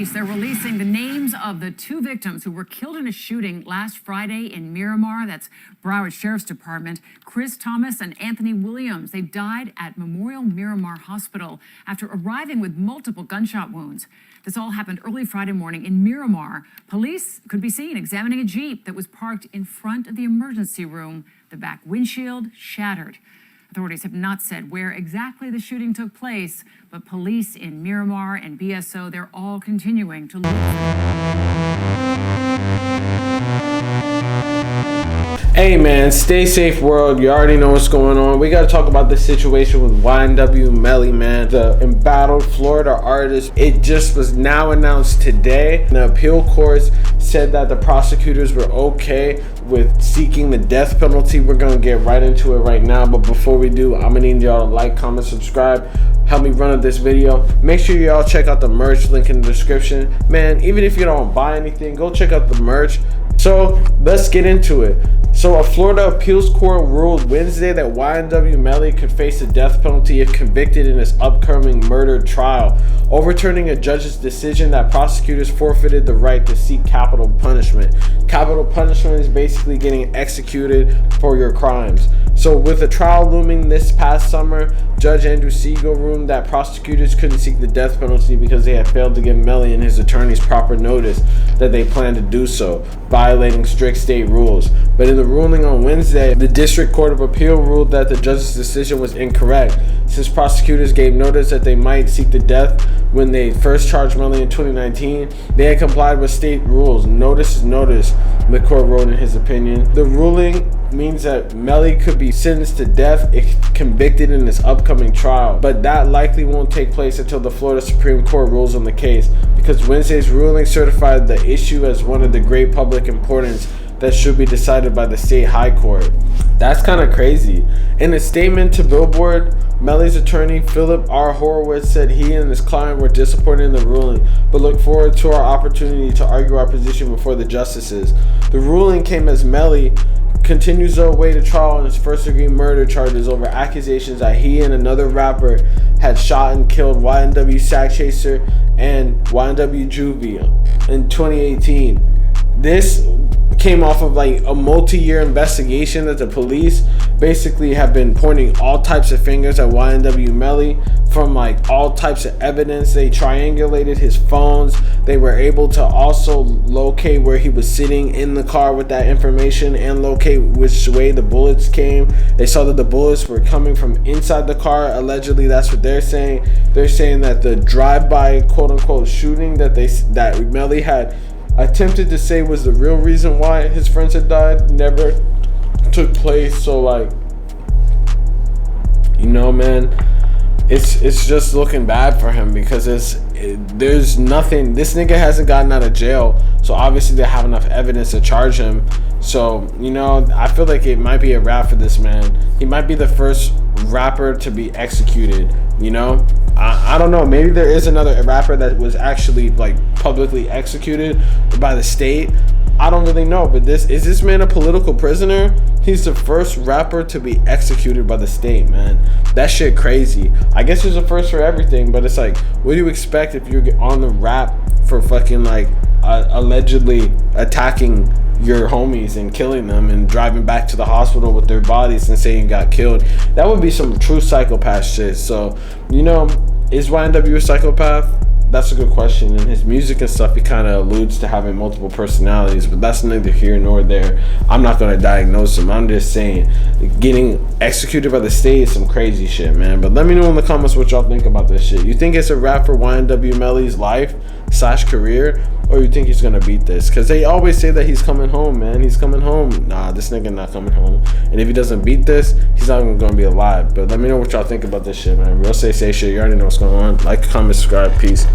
police, they're releasing the names of the two victims who were killed in a shooting last Friday in Miramar. That's Broward Sheriff's Department. Chris Thomas and Anthony Williams. They died at Memorial Miramar Hospital after arriving with multiple gunshot wounds. This all happened early Friday morning in Miramar. Police could be seen examining a Jeep that was parked in front of the emergency room. The back windshield shattered. Authorities have not said where exactly the shooting took place, but police in Miramar and BSO, they're all continuing to look. Hey man, stay safe world. You already know what's going on. We got to talk about the situation with Ynw Melly, man. The embattled Florida artist. It just was now announced today. The appeal courts said that the prosecutors were okay with seeking the death penalty. We're going to get right into it right now. But before we do, I'm going to need y'all to like, comment, subscribe. Help me run up this video. Make sure y'all check out the merch link in the description. Man, even if you don't buy anything, go check out the merch. So let's get into it. So a Florida appeals court ruled Wednesday that Ynw Melly could face a death penalty if convicted in his upcoming murder trial, overturning a judge's decision that prosecutors forfeited the right to seek capital punishment. Capital punishment is basically getting executed for your crimes. So with the trial looming this past summer, Judge Andrew Siegel ruled that prosecutors couldn't seek the death penalty because they had failed to give Melly and his attorneys proper notice that they planned to do so, violating strict state rules. But in the ruling on Wednesday, the District Court of Appeal ruled that the judge's decision was incorrect, since prosecutors gave notice that they might seek the death when they first charged Melly in 2019. They had complied with state rules. Notice is notice, the court wrote in his opinion. The ruling means that Melly could be sentenced to death if convicted in his upcoming trial, but that likely won't take place until the Florida Supreme Court rules on the case, because Wednesday's ruling certified the issue as one of the great public importance that should be decided by the state high court. That's kind of crazy. In a statement to Billboard, Melly's attorney Philip R. Horowitz said he and his client were disappointed in the ruling, but look forward to our opportunity to argue our position before the justices. The ruling came as Melly continues to await a trial on his first-degree murder charges over accusations that he and another rapper had shot and killed Ynw Sagchaser and Ynw Juvie in 2018. This came off of like a multi-year investigation that the police basically have been pointing all types of fingers at Ynw Melly from like all types of evidence. They triangulated his phones. They were able to also locate where he was sitting in the car with that information and locate which way the bullets came. They saw that the bullets were coming from inside the car. Allegedly, that's what they're saying. They're saying that the drive-by quote-unquote shooting that Melly had attempted to say was the real reason why his friends had died never took place. So like, you know, man, it's just looking bad for him because there's nothing. This nigga hasn't gotten out of jail, so obviously they have enough evidence to charge him. So, you know, I feel like it might be a wrap for this man. He might be the first rapper to be executed, you know? I don't know, maybe there is another rapper that was actually like publicly executed by the state. I don't really know, but is this man a political prisoner? He's the first rapper to be executed by the state, man. That shit crazy. I guess there's a first for everything, but it's like, what do you expect if you're on the rap for fucking like allegedly attacking your homies and killing them and driving back to the hospital with their bodies and saying you got killed? That would be some true psychopath shit. So, you know, is Ynw a psychopath? That's a good question. In his music and stuff, he kind of alludes to having multiple personalities, but that's neither here nor there. I'm not going to diagnose him. I'm just saying, getting executed by the state is some crazy shit, man. But let me know in the comments what y'all think about this shit. You think it's a wrap for Ynw Melly's life / career, or you think he's going to beat this? Because they always say that he's coming home, man. He's coming home. Nah, this nigga not coming home. And if he doesn't beat this, he's not even going to be alive. But let me know what y'all think about this shit, man. Real say shit. You already know what's going on. Like, comment, subscribe. Peace.